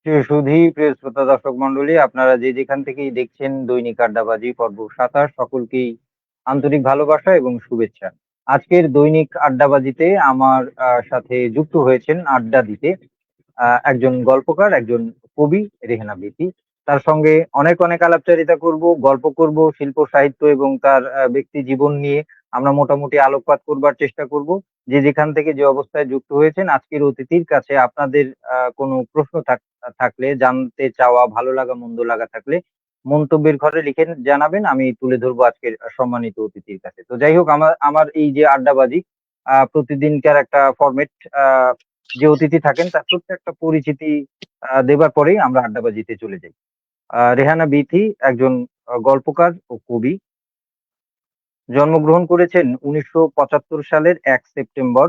সুধী প্রিয় শ্রোতা দর্শক মন্ডলী, আপনারা যে যেখান থেকেই দেখছেন দৈনিক আড্ডাবাজি পর্ব 27, সকলকেই আন্তরিক ভালোবাসা এবং শুভেচ্ছা। আজকের দৈনিক আড্ডাবাজিতে আমার সাথে যুক্ত হয়েছেন আড্ডা দিতে একজন গল্পকার, একজন কবি, রেহানা বিথি। তার সঙ্গে অনেক অনেক আলাপচারিতা করব, গল্প করব, শিল্প সাহিত্য এবং তার ব্যক্তি জীবন নিয়ে আমরা মোটামুটি আলোকপাত করবার চেষ্টা করব। যে যেখান থেকে যে অবস্থায় যুক্ত হয়েছেন, আজকের অতিথির কাছে আপনাদের কোনো প্রশ্ন থাকলে, জানতে চাওয়া, ভালো লাগা মন্দ লাগা থাকলে মন্তব্যের ঘরে লিখে জানাবেন, আমি তুলে ধরবো আজকের সম্মানিত অতিথির কাছে। তো যাই হোক, আমার আমার এই যে আড্ডাবাজি প্রতিদিনকার একটা ফরম্যাট, যে অতিথি থাকেন তার ছোট্ট একটা পরিচিতি দেবার পরেই আমরা আড্ডাবাজিতে চলে যাই। রেহানা বিথি একজন গল্পকার ও কবি। জন্মগ্রহণ করেছেন 1975 সালের 1 সেপ্টেম্বর।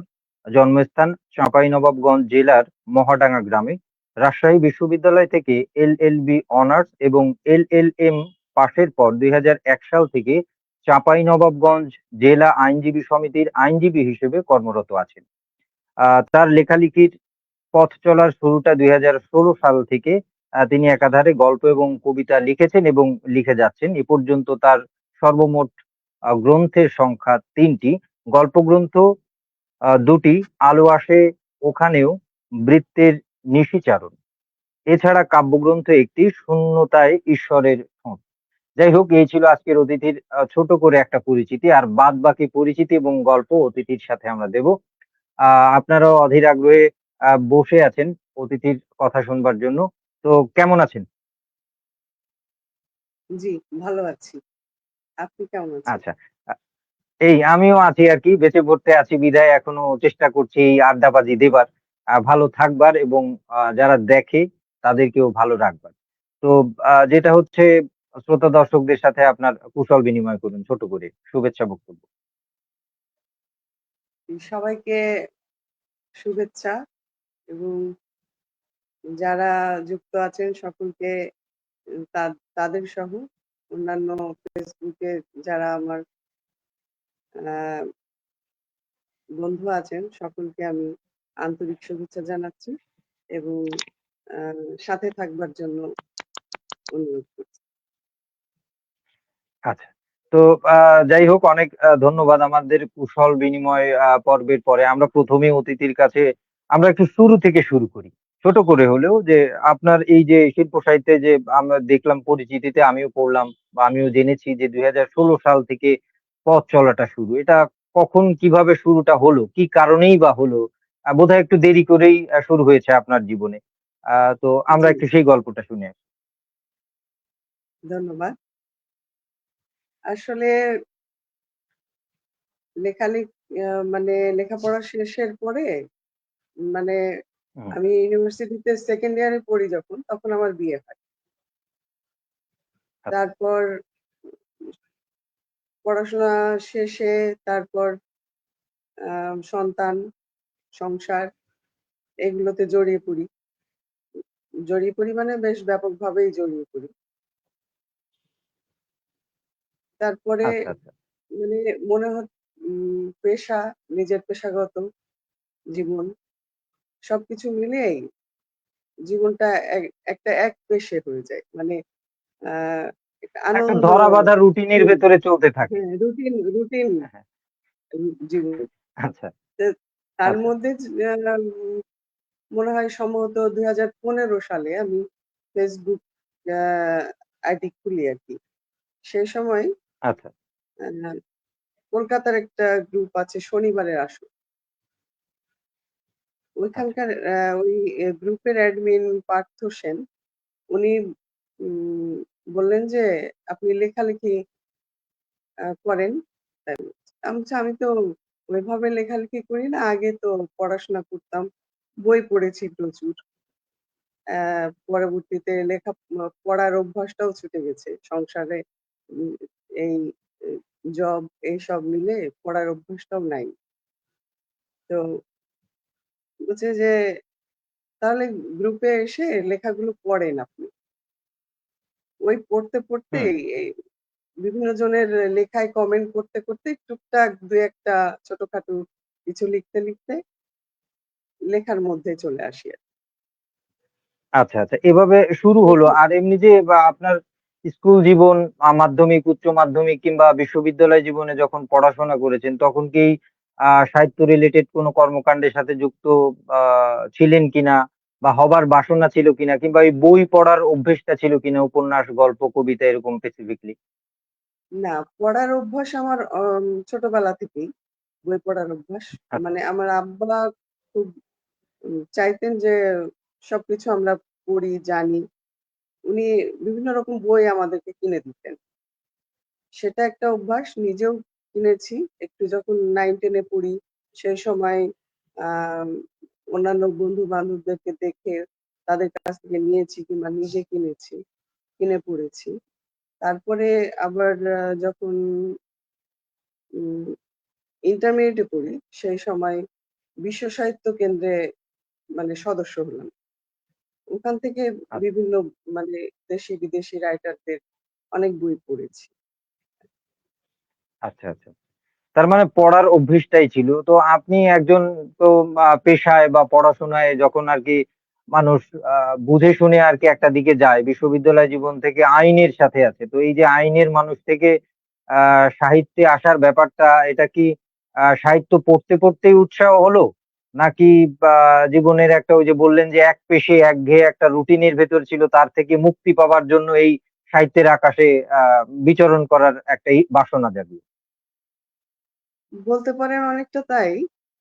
জন্মস্থান চাঁপাইনবাবগঞ্জ জেলার মহাডাঙ্গা গ্রামে। রাজশাহী বিশ্ববিদ্যালয় থেকে এলএলবি অনার্স এবং এলএলএম পাশের পর 2001 সাল থেকে চাঁপাইনবাবগঞ্জ জেলা আইনজীবী সমিতির আইনজীবী হিসেবে কর্মরত আছেন। তার লেখালেখির পথ চলার শুরুটা 2016 সাল থেকে। তিনি একাধারে গল্প এবং কবিতা লিখেছেন এবং লিখে যাচ্ছেন। এ পর্যন্ত তার সর্বমোট গ্রন্থের সংখ্যা 3টি। গল্পগ্রন্থ 2টি, আলো আসে ওখানেও, বৃত্তের নিশিচারণ। এছাড়া কাব্যগ্রন্থ 1টি, শূন্যতায় ঈশ্বরের ঠোঁট। যাই হোক, এই ছিল আজকের অতিথির ছোট করে একটা পরিচিতি। আর বাদ বাকি পরিচিতি এবং গল্প অতিথির সাথে আমরা দেব। আপনারাও অধীর আগ্রহে বসে আছেন অতিথির কথা শুনবার জন্য। তো কেমন আছেন? জি, ভালো আছি। আপনি কেমন আছেন? আচ্ছা। আ এই আমিও আছি আরকি। বেঁচে পড়তে আছি বিধায় এখনো চেষ্টা করছি এই আড্ডাবাজি দেবার, ভালো থাকবার এবং যারা দেখে তাদেরকেও ভালো রাখবার। তো যেটা হচ্ছে, শ্রোতা দর্শকদের সাথে আপনার কুশল বিনিময় করুন ছোট করে। শুভেচ্ছা বক্তব্য। সবাইকে শুভেচ্ছা এবং যারা যুক্ত আছেন সকলকে তাদের সহ অন্যান্য ফেসবুকে যারা আমার বন্ধু আছেন সকলকে আমি আন্তরিক শুভেচ্ছা জানাচ্ছি এবং সাথে থাকবার জন্য অনুরোধ করছি। আচ্ছা। তো যাই হোক, অনেক ধন্যবাদ। আমাদের কুশল বিনিময় পর্বের পরে আমরা ১ম এ অতিথির কাছে আমরা একটু শুরু থেকে শুরু করি। ছোট করে হলেও, যে আপনার এই যে শিল্প সাহিত্যে যে আমরা দেখলাম পরিচিতিতে আমিও পড়লাম বা আমিও জেনেছি যে ২০১৬ সাল থেকে পথ চলাটা শুরু। এটা কখন কিভাবে শুরুটা হলো? কি কারণেই বা হলো? বোধহয় একটু দেরি করেই শুরু হয়েছে আপনার জীবনে। তো আমরা জি, একটু সেই গল্পটা শুনে আসি। ধন্যবাদ। আসলে মানে লেখাপড়া শেষের পরে মানে হুম, আমি ইউনিভার্সিটিতে সেকেন্ড ইয়ারে পড়ি যখন তখন আমার বিয়ে হয়। আচ্ছা, তারপর পড়াশোনা শেষে তারপর সন্তান, সংসার এগুলোতে জড়িয়ে পড়ি। জড়িয়ে পড়ি মানে বেশ ব্যাপকভাবেই জড়িয়ে পড়ি। তারপরে আচ্ছা, আচ্ছা। মানে মনে পেশা, নিজের পেশাগত জীবন সবকিছু মিলিয়েই জীবনটা একটা একপেশে হয়ে যায়। মানে আ একটা একটা আনন্দ ধরা বাঁধা রুটিনের ভেতরে চলতে থাকে। হ্যাঁ, রুটিন রুটিন হ্যাঁ, হ্যাঁ। জীবন। আচ্ছা, তো তার আচ্ছা, মধ্যে মনে হয় সম্ভবত 2015 সালে আমি ফেসবুক আ আইডি খুলি আরকি। সেই সময় আচ্ছা, আ কলকাতার একটা গ্রুপ আছে শনিবারের আসর। আচ্ছা, ওইখানকার ওই গ্রুপের অ্যাডমিন পার্থ সেন উনি উম বললেন যে, "আপনি লেখালেখি করেন?" তাই আমি তো ওইভাবে লেখালেখি করি না। আগে তো পড়াশোনা করতাম। বই পড়েছি প্রচুর। অ্যা পরবর্তীতে পড়ার অভ্যাসটাও ছুটে গেছে। সংসারে উম এই এ জব এইসব মিলে পড়ার অভ্যাসটাও নাই। তো বলছে যে, "তাহলে গ্রুপে এসে লেখাগুলো পড়েন আপনি।" ওই পড়তে হুম, এই বিভিন্ন জনের লেখায় কমেন্ট করতে টুকটাক ২-১ টা ছোটখাটো কিছু লিখতে লেখার মধ্যে চলে আসি আরকি। আচ্ছা আচ্ছা, এভাবে শুরু হলো। প্রথম আর এমনি যে বা আপনার স্কুল জীবন, মাধ্যমিক, উচ্চ মাধ্যমিক কিংবা বিশ্ববিদ্যালয় জীবনে যখন পড়াশোনা করেছেন, তখন কি সাহিত্য রিলেটেড কোনো কর্মকাণ্ডের সাথে যুক্ত ছিলেন কিনা, বা হবার বাসনা ছিল কিনা, কিংবা এই বই পড়ার অভ্যেসটা ছিল কিনা, উপন্যাস, গল্প, কবিতা এরকম স্পেসিফিকলি? না, পড়ার অভ্যাস আমার ছোটবেলা থেকেই বই পড়ার অভ্যাস। আচ্ছা মানে আমার আব্বা খুব চাইতেন যে সবকিছু আমরা পড়ি, জানি। উনি বিভিন্ন রকম বই আমাদেরকে কিনে দিতেন। সেটা একটা অভ্যাস। নিজেও কিনেছি। একটু যখন 9-10 এ পড়ি, সেই সময় আম অন্যান্য বন্ধু-বান্ধবদেরকে দেখে তাদের কাছ থেকে নিয়েছি কিংবা নিজে কিনেছি, কিনে পড়েছি। তারপরে আবার যখন উম ইন্টারমিডিয়েটে পড়ি, সেই সময় বিশ্ব সাহিত্য কেন্দ্রে মানে সদস্য হলাম। ওখান থেকে আচ্ছা বিভিন্ন মানে দেশি বিদেশি রাইটারদের অনেক বই পড়েছি। আচ্ছা আচ্ছা। তার মানে পড়ার অভ্যেসটাই ছিল। তো আপনি একজন, তো পেশায় বা পড়াশোনায় যখন আরকি মানুষ বুঝে শুনে আরকি একটা দিকে যায়, বিশ্ববিদ্যালয় জীবন থেকে আইনের সাথে আছে। তো এই যে আইনের মানুষ থেকে আ সাহিত্যে আসার ব্যাপারটা, এটা কি সাহিত্য পড়তে পড়তেই উৎসাহ হলো? নাকি জীবনের একটা, ওই যে বললেন যে একপেশে একঘেয়ে একটা রুটিনের ভেতর ছিল, তার থেকে মুক্তি পাবার জন্য এই সাহিত্যের আকাশে আ বিচরণ করার একটা বাসনা জাগলো? বলতে পারেন অনেকটা তাই।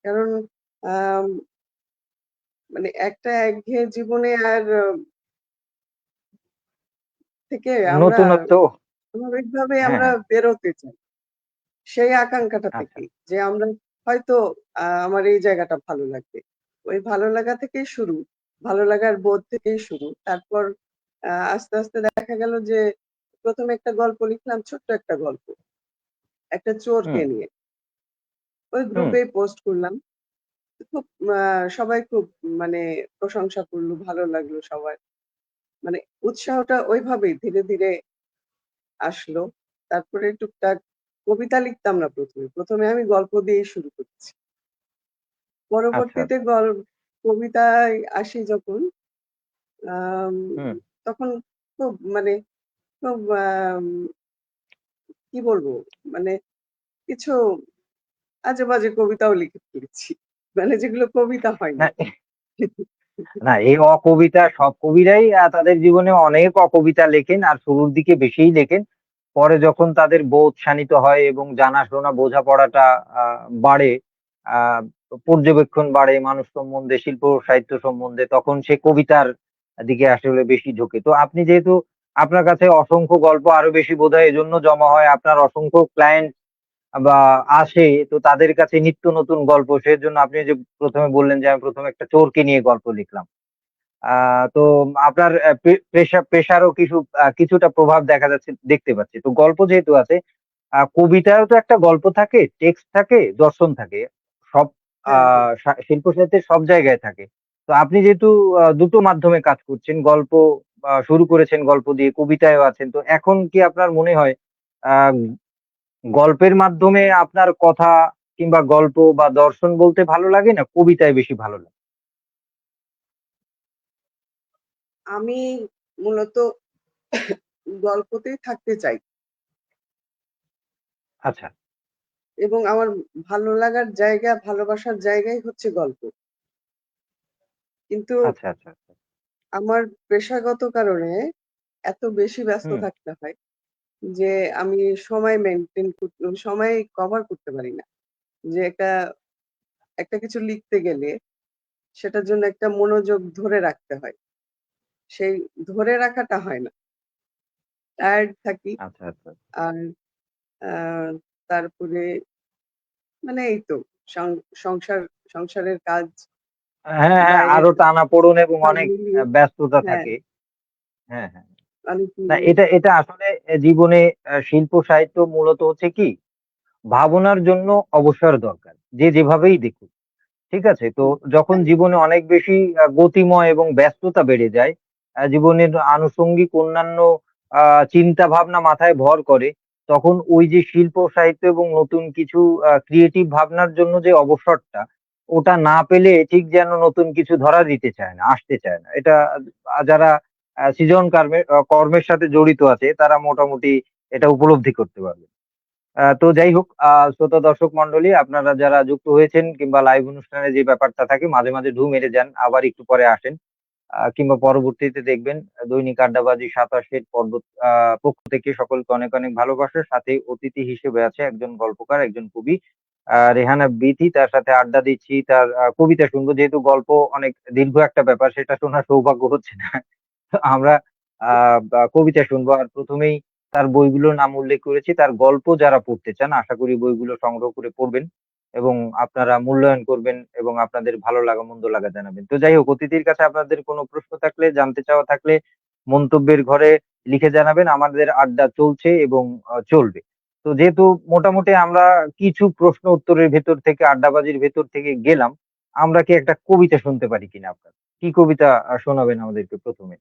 কারণ আম মানে একটা একঘেয়ে জীবনে আর থেকে আমরা নতুনত্ব। স্বাভাবিকভাবে হ্যাঁ, আমরা হ্যাঁ। বেরোতে চাই। সেই আকাঙ্ক্ষাটা আচ্ছা, থেকেই। যে আমরা হয়তো আমার এই জায়গাটা ভালো লাগবে। ওই ভালো লাগা থেকেই শুরু। ভালো লাগার বোধ থেকেই শুরু। তারপর আস্তে, আস্তে দেখা গেল যে ১ম এ একটা গল্প লিখলাম, ছোট্ট একটা গল্প। একটা চোরকে হুম, নিয়ে। ওই হুম। গ্রুপেই পোস্ট করলাম। খুব আ সবাই খুব মানে প্রশংসা করল, ভালো লাগলো সবার। মানে উৎসাহটা ওইভাবেই ধীরে, ধীরে আসলো। তারপরে টুকটাক কবিতা লিখতাম না ১ম এ। ১ম এ আমি গল্প দিয়েই শুরু করেছি। আচ্ছা, পরবর্তীতে আচ্ছা। কবিতায় আসি যখন, আম হুম। তখন খুব মানে খুব কি বলবো? মানে কিছু আজেবাজে কবিতাও লিখে ফেলেছি। মানে যেগুলো কবিতা হয় না, না। না, এই অকবিতা সব কবিরাই তাদের জীবনে অনেক অকবিতা লেখেন, আর শুরুর দিকে বেশিই লেখেন। পরে যখন তাদের বোধ শানিত হয় এবং জানাশোনা বোঝাপড়াটা আ বাড়ে, আ পর্যবেক্ষণ বাড়ে মানুষ সম্বন্ধে, শিল্প সাহিত্য সম্বন্ধে, তখন সে কবিতার দিকে আসলে বেশি ঝোঁকে। তো আপনি যেহেতু, আপনার কাছে অসংখ্য গল্প আরো বেশি বোধহয় এজন্য জমা হয়, আপনার অসংখ্য ক্লায়েন্ট বা আসে, তো তাদের কাছে নিত্য নতুন গল্প। সেজন্য আপনি যে ১ম এ বললেন যে, "আমি ১ম এ একটা চোরকে নিয়ে গল্প লিখলাম।" আ তো আপনার পেশারও কিছুটা প্রভাব দেখা যাচ্ছে, দেখতে পাচ্ছি। তো গল্প যেহেতু আছে, কবিতায়ও তো একটা গল্প থাকে, টেক্সট থাকে, দর্শন থাকে। সব আ হ্যাঁ, হ্যাঁ। শিল্প সাহিত্যের সব জায়গায় থাকে। তো আপনি যেহেতু দুটো মাধ্যমে কাজ করছেন, গল্প শুরু করেছেন গল্প দিয়ে, কবিতায়ও আছেন। তো এখন কি আপনার মনে হয় আ গল্পের মাধ্যমে আপনার কথা কিংবা গল্প বা দর্শন বলতে ভালো লাগে, না কবিতায় বেশি ভালো লাগে? আমি মূলত গল্পতেই থাকতে চাই আচ্ছা, এবং আমার ভালো লাগার জায়গা, ভালোবাসার জায়গাই হচ্ছে গল্প। কিন্তু আচ্ছা, আচ্ছা, আচ্ছা। আমার পেশাগত কারণে এত বেশি ব্যস্ত হুম, থাকতে হয় যে আমি সময় সময় কভার করতে পারি না। যে একটা কিছু লিখতে গেলে সেটার জন্য একটা মনোযোগ ধরে রাখতে হয়। সেই ধরে রাখাটা হয় না। টায়ার্ড থাকি। আচ্ছা, আচ্ছা। আর আ তারপরে মানে এই তো সং সংসার সংসারের কাজ, হ্যাঁ, হ্যাঁ, বাইরের আরো কাজ টানাপোড়েন এবং সব অনেক মিলিয়ে ব্যস্ততা হ্যাঁ, থাকে। হ্যাঁ, হ্যাঁ। অনেক না, মিলিয়ে এটা এটা আসলে জীবনে শিল্প সাহিত্য মূলত হচ্ছে কি, ভাবনার জন্য অবসর দরকার। যে যেভাবেই দেখুক। ঠিক আছে? তো হুম, যখন তাই। জীবনে অনেক বেশি গতিময় এবং ব্যস্ততা বেড়ে যায়, জীবনের আনুষঙ্গিক অন্যান্য আ চিন্তা ভাবনা মাথায় ভর করে, তখন ওই যে শিল্প সাহিত্য এবং নতুন কিছু ক্রিয়েটিভ ভাবনার জন্য যে অবসরটা, ওটা না পেলে ঠিক যেন নতুন কিছু ধরা দিতে চায় না, আসতে চায় না। এটা যারা সৃজন কর্মের সাথে জড়িত আছে তারা মোটামুটি এটা উপলব্ধি করতে পারবে। তো যাই হোক, শ্রোতা দর্শক মন্ডলী, আপনারা যারা যুক্ত হয়েছেন কিংবা লাইভ অনুষ্ঠানে যে ব্যাপারটা থাকে মাঝে মাঝে ঢু মেরে যান, আবার একটু পরে আসেন, কিংবা পরবর্তীতে দেখবেন। দৈনিক আড্ডাবাজি 27 পর্বত পক্ষ থেকে সকলকে অনেক অনেক ভালোবাসা। সাথে অতিথি হিসেবে আছে একজন গল্পকার, একজন কবি, রেহানা বিথি। তার সাথে আড্ডা দিচ্ছি, তার কবিতা শুনবো। যেহেতু গল্প অনেক দীর্ঘ একটা ব্যাপার, সেটা শোনার সৌভাগ্য হচ্ছে না। তো আমরা কবিতা শুনবো। আর প্রথমেই তার বইগুলোর নাম উল্লেখ করেছি। তার গল্প যারা পড়তে চান, আশা করি বইগুলো সংগ্রহ করে পড়বেন এবং আপনারা মূল্যায়ন করবেন এবং আপনাদের ভালো লাগা মন্দ লাগা জানাবেন। তো যাই হোক, অতিথির কাছে আপনাদের কোনো প্রশ্ন থাকলে, জানতে চাওয়া থাকলে মন্তব্যের ঘরে লিখে জানাবেন। আমাদের আড্ডা চলছে এবং চলবে। তো যেহেতু মোটামুটি আমরা কিছু প্রশ্ন উত্তরের ভেতর থেকে, আড্ডাবাজির ভেতর থেকে গেলাম, আমরা কি একটা কবিতা শুনতে পারি কিনা আপনার? কি কবিতা শোনাবেন আমাদেরকে প্রথমে?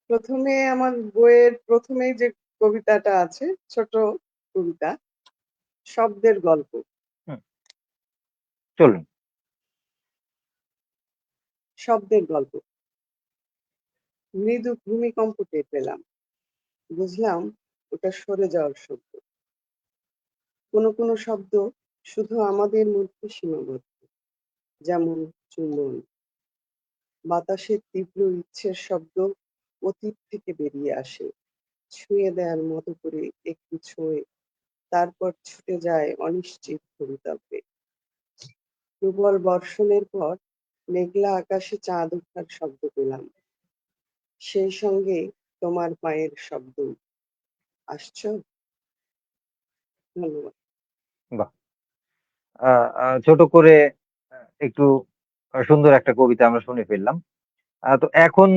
প্রথমে আমার বইয়ের প্রথমেই যে কবিতাটা আছে, ছোট কবিতা, শব্দের গল্প। হুম, চলুন। শব্দের গল্প। মৃদু ভূমিকম্প টের পেলাম, বুঝলাম ওটা সরে যাওয়ার শব্দ। কোনো কোনো শব্দ শুধু আমাদের মধ্যে সীমাবদ্ধ, যেমন চুম্বন। বাতাসের তীব্র ইচ্ছের শব্দ অতীত থেকে বেরিয়ে আসে, ছুঁয়ে দেয়ার মতো করে একটু ছুঁয়ে তারপর ছুটে যায় অনিশ্চিত ভবিতব্যে। প্রবল বর্ষণের পর মেঘলা আকাশে চাঁদ ওঠার শব্দ পেলাম, সেই সঙ্গে তোমার পায়ের শব্দ। আসছো? ধন্যবাদ। বাহ! ছোট করে একটু সুন্দর একটা কবিতা আমরা শুনে ফেললাম। তো এখন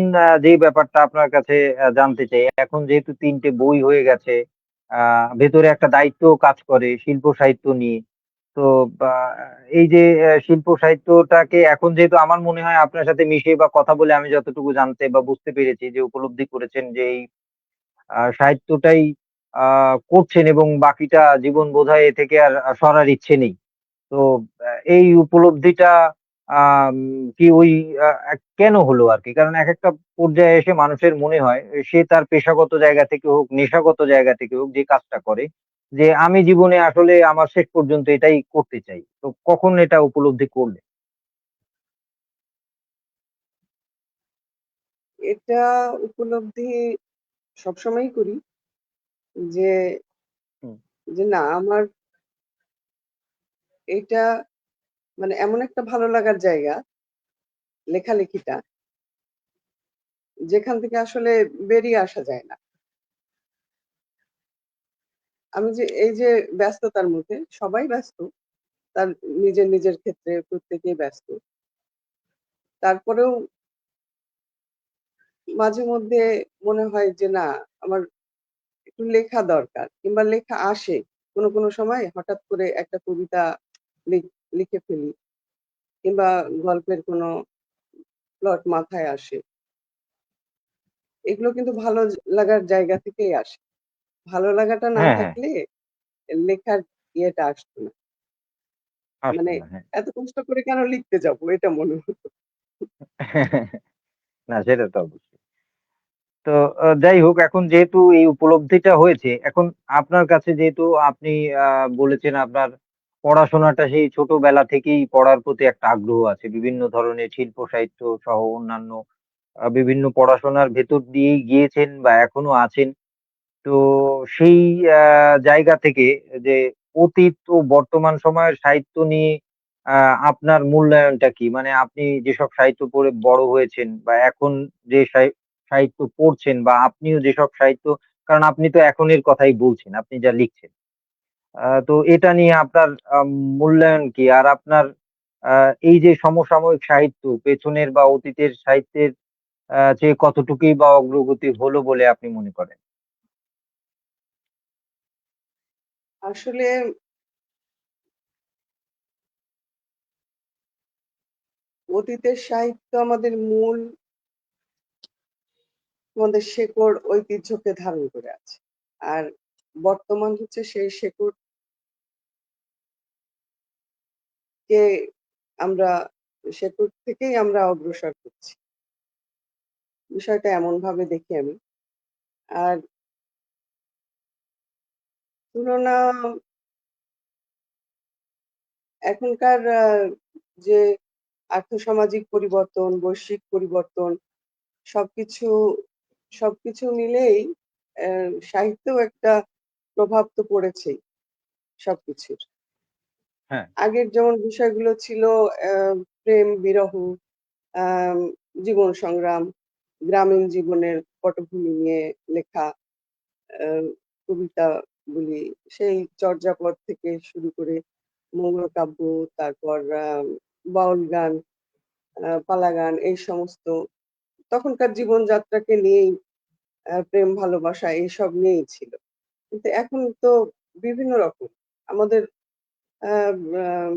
যেই ব্যাপারটা আপনার কাছে জানতে চাই, এখন যেহেতু ৩ টে বই হয়ে গেছে, ভেতরে একটা দায়িত্বও কাজ করে শিল্প সাহিত্য নিয়ে। তো বা এই যে শিল্প সাহিত্যটাকে এখন যেহেতু আমার মনে হয় আপনার সাথে মিশে বা কথা বলে আমি যতটুকু জানতে বা বুঝতে পেরেছি, যে উপলব্ধি করেছেন যে এই সাহিত্যটাই করছেন এবং বাকিটা জীবন বোধহয় এ থেকে আর সরার ইচ্ছে নেই। তো এই উপলব্ধিটা আম কি ওই কেন হলো আরকি? কারণ একেকটা পর্যায়ে এসে মানুষের মনে হয় সে তার পেশাগত জায়গা থেকে হোক, নেশাগত জায়গা থেকে হোক, যে কাজটা করে, যে আমি জীবনে আসলে আমার শেষ পর্যন্ত এটাই করতে চাই। তো কখন এটা উপলব্ধি করলেন? এটা উপলব্ধি সবসময়ই করি যে, হুম। না আমার এটা মানে এমন একটা ভালো লাগার জায়গা লেখালেখিটা, যেখান থেকে আসলে বেরিয়ে আসা যায় না। আমি যে এই যে ব্যস্ততার মধ্যে সবাই ব্যস্ত, তার নিজের নিজের ক্ষেত্রে প্রত্যেকেই ব্যস্ত। তারপরেও মাঝে মধ্যে মনে হয় যে না, আমার একটু লেখা দরকার কিংবা লেখা আসে। কোনো কোনো সময় হঠাৎ করে একটা কবিতা লিখে ফেলি কিংবা গল্পের কোনো প্লট মাথায় আসে। এগুলো কিন্তু ভালো লাগার জায়গা থেকেই আসে। ভালো লাগাটা না হ্যাঁ, হ্যাঁ। থাকলে লেখার ইয়েটা আসতো না। আসতো মানে না। হ্যাঁ। এত কষ্ট করে কেন লিখতে যাবো? এটা মনে হতো। না, সেটা তো অবশ্যই। তো যাই হোক, এখন যেহেতু এই উপলব্ধিটা হয়েছে, এখন আপনার কাছে যেহেতু আপনি বলেছেন আপনার পড়াশোনাটা সেই ছোটবেলা থেকেই পড়ার প্রতি একটা আগ্রহ আছে। বিভিন্ন ধরনের শিল্প সাহিত্য সহ অন্যান্য বিভিন্ন পড়াশোনার ভেতর দিয়েই গিয়েছেন বা এখনো আছেন। তো সেই জায়গা থেকে যে অতীত ও বর্তমান সময়ের সাহিত্য নিয়ে আপনার মূল্যায়নটা কি? মানে আপনি যেসব সাহিত্য পড়ে বড় হয়েছেন বা এখন যে সাহিত্য পড়ছেন বা আপনিও যেসব সাহিত্য, কারণ আপনি তো এখনের কথাই বলছেন, আপনি যা লিখছেন। তো এটা নিয়ে আপনার মূল্যায়ন কি? আর আপনার আ এই যে সমসাময়িক সাহিত্য, পেছনের বা অতীতের সাহিত্যের চেয়ে কতটুকুই বা অগ্রগতি হলো বলে আপনি মনে করেন? আসলে অতীতের সাহিত্য আমাদের মূল, আমাদের শেকড় ঐতিহ্যকে ধারণ করে আছে। আর বর্তমান হচ্ছে সেই শেকড় কে আমরা শেকড় থেকেই আমরা অগ্রসর করছি। বিষয়টা এমনভাবে দেখি আমি। আর তুলনা এখনকার যে আর্থসামাজিক পরিবর্তন, বৈশ্বিক পরিবর্তন সবকিছু সবকিছু মিলেই অ্যা সাহিত্যেও একটা প্রভাব তো পড়েছেই সবকিছুর। হ্যাঁ, আগের যেমন বিষয়গুলো ছিল প্রেম, বিরহ, আম জীবন সংগ্রাম, গ্রামীণ জীবনের পটভূমি নিয়ে লেখা আ কবিতাগুলি, সেই চর্যাপদ থেকে শুরু করে মঙ্গল কাব্য, তারপর বাউল গান, পালা গান এই সমস্ত তখনকার জীবনযাত্রাকে নিয়েই প্রেম ভালোবাসা এইসব নিয়েই ছিল। কিন্তু এখন তো বিভিন্ন রকম আমাদের আ আম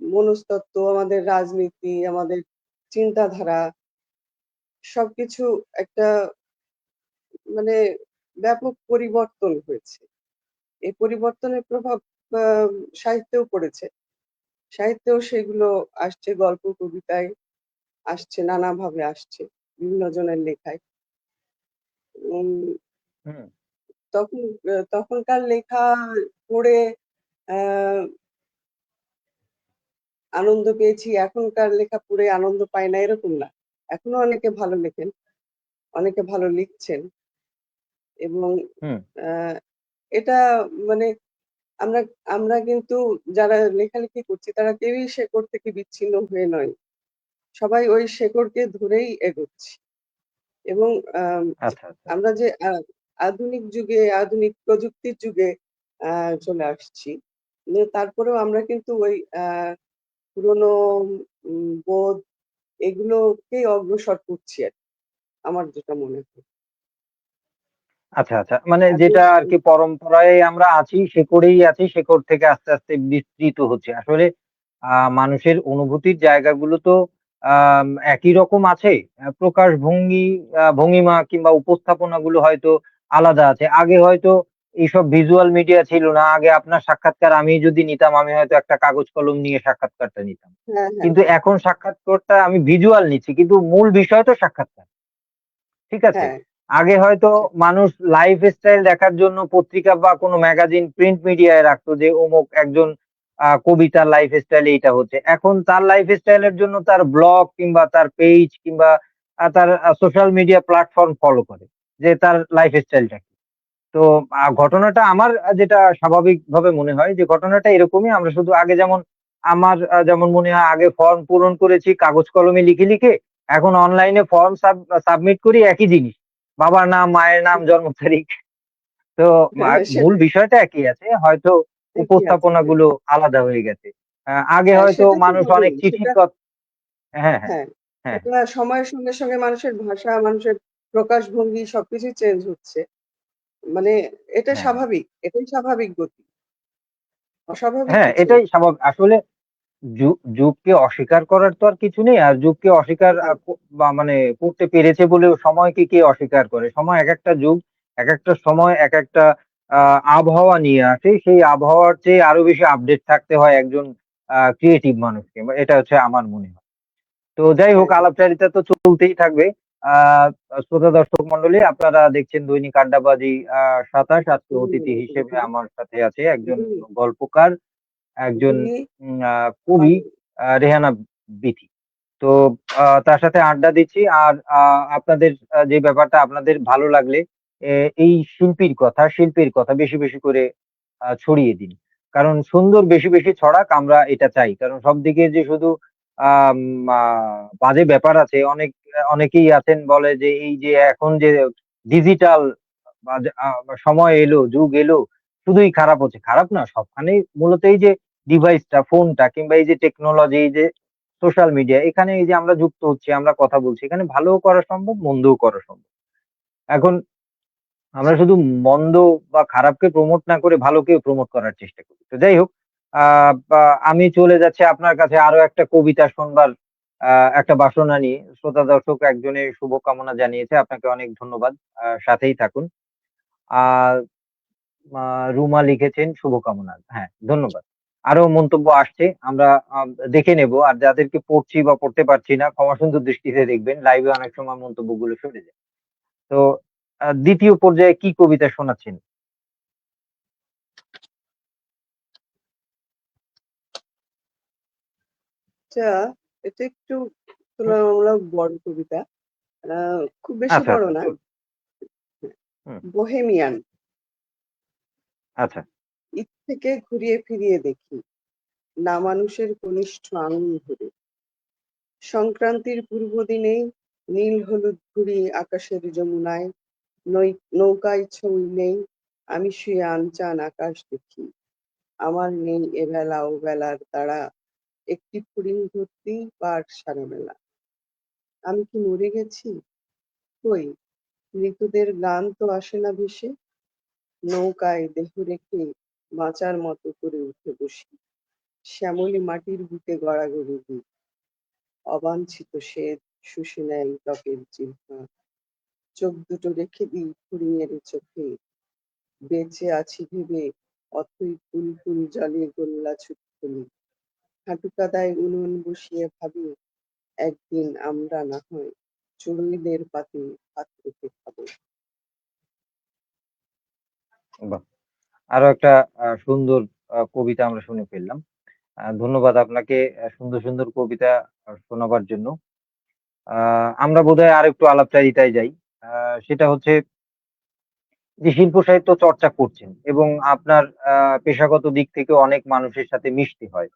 মনস্তত্ত্ব, আমাদের রাজনীতি, আমাদের চিন্তাধারা সবকিছু একটা মানে ব্যাপক পরিবর্তন হয়েছে। এই পরিবর্তনের প্রভাব আ সাহিত্যেও পড়েছে। সাহিত্যেও সেগুলো আসছে গল্প, কবিতায় আসছে, নানাভাবে আসছে বিভিন্ন জনের লেখায়। উম হুম। তখন তখনকার লেখা পড়ে আ আনন্দ পেয়েছি, এখনকার লেখা পড়ে আনন্দ পাই না এরকম না। এখনো অনেকে ভালো লেখেন, অনেকে ভালো লিখছেন এবং হুম। আ এটা মানে আমরা আমরা কিন্তু যারা লেখালেখি করছি তারা কেউই শেকড় থেকে বিচ্ছিন্ন হয়ে নয়। সবাই ওই শেকড়কে ধরেই এগোচ্ছি এবং আচ্ছা, আচ্ছা। আমরা যে আধুনিক যুগে, আধুনিক প্রযুক্তির যুগে আ চলে আসছি। কিন্তু তারপরেও আমরা কিন্তু ওই পুরনো বোধ এগুলোকেই অগ্রসর করছি আরকি। আমার যেটা মনে হয়। আচ্ছা, আচ্ছা। মানে আপনি যেটা আরকি পরম্পরায় আমরা আছি, শেকড়েই আছি, শেকড় থেকে আস্তে, আস্তে বিস্তৃত হচ্ছে। আসলে মানুষের অনুভূতির জায়গাগুলো তো একই রকম আছে। প্রকাশভঙ্গি, ভঙ্গিমা কিংবা উপস্থাপনাগুলো হয়তো আলাদা আছে। আগে হয়তো এইসব ভিজুয়াল মিডিয়া ছিল না। আগে আপনার সাক্ষাৎকার আমি যদি নিতাম, আমি হয়তো একটা কাগজ কলম নিয়ে সাক্ষাৎকারটা নিতাম। হ্যাঁ, হ্যাঁ, কিন্তু হ্যাঁ, এখন সাক্ষাৎকারটা আমি ভিজুয়াল নিচ্ছি। কিন্তু মূল বিষয় তো সাক্ষাৎকার। ঠিক আছে? হ্যাঁ, আগে হয়তো হ্যাঁ, মানুষ লাইফস্টাইল দেখার জন্য পত্রিকা বা কোনো ম্যাগাজিন প্রিন্ট মিডিয়ায় রাখতো যে অমুক একজন কবি তার লাইফস্টাইল এইটা হচ্ছে। এখন তার লাইফস্টাইল এর জন্য তার ব্লগ কিংবা তার পেজ কিংবা তার সোশ্যাল মিডিয়া প্ল্যাটফর্ম ফলো করে। যে তার লাইফস্টাইলটা কি। তো ঘটনাটা আমার যেটা স্বাভাবিকভাবে মনে হয় যে ঘটনাটা এরকমই। আমরা শুধু আগে যেমন আমার যেমন মনে হয় আগে ফর্ম পূরণ করেছি কাগজ কলমে লিখে, লিখে। এখন অনলাইনে ফর্ম সাবমিট করি একই জিনিস। বাবার নাম, মায়ের নাম, জন্ম তারিখ। তো হ্যাঁ, মূল সেটাই বিষয়টা একই আছে। হয়তো একই আছে। হ্যাঁ, উপস্থাপনাগুলো আলাদা হয়ে গেছে। আগে হ্যাঁ, হয়তো সেটা তো মানুষ অনেক হবেই। চিঠির সেটা হ্যাঁ, হ্যাঁ, হ্যাঁ, হ্যাঁ, এটা সময়ের সঙ্গে, সঙ্গে মানুষের ভাষা, মানুষের প্রকাশভঙ্গি সবকিছুই চেঞ্জ হচ্ছে। মানে এটা হ্যাঁ, হ্যাঁ। স্বাভাবিক। এটাই স্বাভাবিক গতি। অস্বাভাবিক হ্যাঁ, কিছু না। এটাই আসলে যুগকে অস্বীকার করার তো আর কিছু নেই। আর যুগকে অস্বীকার হ্যাঁ, বা মানে করতে পেরেছে বলেও সময়কে কে অস্বীকার করে? সময় একেকটা যুগ, একেকটা সময় একেকটা আ আবহাওয়া নিয়ে আসে। সেই আবহাওয়ার চেয়ে আরো বেশি আপডেট থাকতে হয় একজন ক্রিয়েটিভ মানুষকে। এটা হচ্ছে আমার মনে হয়। তো যাই হোক হ্যাঁ, হ্যাঁ। আলাপচারিতা তো চলতেই থাকবে। আ শ্রোতা দর্শক মন্ডলী আপনারা দেখছেন দৈনিক আড্ডাবাজি ২৭। আজকে অতিথি হিসেবে আমার সাথে আছে একজন গল্পকার, একজন গুলি আ কবি রেহানা বিথি। তো তার সাথে আড্ডা দিচ্ছি। আর আপনাদের যে ব্যাপারটা আপনাদের ভালো লাগলে এ এই শিল্পীর কথা বেশি, বেশি করে ছড়িয়ে দিন। কারণ সুন্দর বেশি, বেশি ছড়াক আমরা এটা চাই। কারণ সবদিকে যে শুধু আম আ বাজে ব্যাপার আছে অনেকেই আছেন বলে যে এই যে এখন যে ডিজিটাল বাজে সময় এলো, যুগ এলো শুধুই খারাপ হচ্ছে। খারাপ না সবখানেই মূলত এই যে ডিভাইসটা, ফোনটা কিংবা এই যে টেকনোলজি এই যে সোশ্যাল মিডিয়া এখানে এই যে আমরা যুক্ত হচ্ছি, আমরা কথা বলছি। এখানে ভালোও করা সম্ভব, মন্দও করা সম্ভব। এখন আমরা শুধু মন্দ বা খারাপকে প্রমোট না করে ভালোকেও প্রমোট করার চেষ্টা করি। তো যাই হোক, আ বা আমি চলে যাচ্ছি আপনার কাছে আরো একটা কবিতা শোনবার আ একটা বাসনা নিয়ে। শ্রোতা দর্শক একজনের শুভকামনা জানিয়েছে। আপনাকে অনেক ধন্যবাদ। সাথেই থাকুন। আর রুমা লিখেছেন শুভকামনা। হ্যাঁ, ধন্যবাদ। আরো মন্তব্য আসছে, আমরা দেখে নেব। আর যাদেরকে পড়ছি বা পড়তে পারছি না, ক্ষমা সুন্দর দৃষ্টিতে দেখবেন, লাইভে অনেক সময় মন্তব্যগুলো সরে যায়। তো দ্বিতীয় পর্যায়ে কি কবিতা শোনাচ্ছেন? আচ্ছা, এটা একটু তুলনামূলক বড় কবিতা। খুব বেশি আচ্ছা বড় আচ্ছা, না। হুম, বোহেমিয়ান। আচ্ছা, ঈদ থেকে ঘুরিয়ে ফিরিয়ে দেখি, না মানুষের কনিষ্ঠ আঙুল ধরে। সংক্রান্তির পূর্বদিনেই নীল হলুদ ঘুড়ি আকাশের যমুনায়, নৌকায় ছই নেই, আমি শুয়ে আনচান আকাশ দেখি। আমার নেই এবেলা ও বেলার তারা, একটি ফড়িং ভর্তি পাট সারা মেলা। আমি কি মরে গেছি? কই, মৃতদের গান তো আসে না ভেসে। নৌকায় দেহ রেখে বাঁচার মতো করে উঠে বসি, শ্যামলী মাটির বুকে গড়াগড়ি দিই। অবাঞ্ছিত শ্বেত শুষে নেয় ত্বকের জিহ্বা, চোখ দুটো রেখে দিই ফড়িংয়ের চোখে। বেঁচে আছি ভেবে অথই ফুল ফুল জলে গোল্লা ছুট খুলি। হাঁটু কাদায় উনুন বসিয়ে ভাবি, একদিন আমরা না হয় চড়ুইদের পাতে ভাত রেখে খাবো। বাহ! আরো একটা সুন্দর কবিতা আমরা শুনে ফেললাম। ধন্যবাদ আপনাকে সুন্দর সুন্দর কবিতা শোনাবার জন্য। আমরা বোধহয় আরেকটু আলাপচারিতায় যাই। সেটা হচ্ছে যে শিল্প সাহিত্য চর্চা করছেন এবং আপনার পেশাগত দিক থেকে অনেক মানুষের সাথে মিশতে হয়।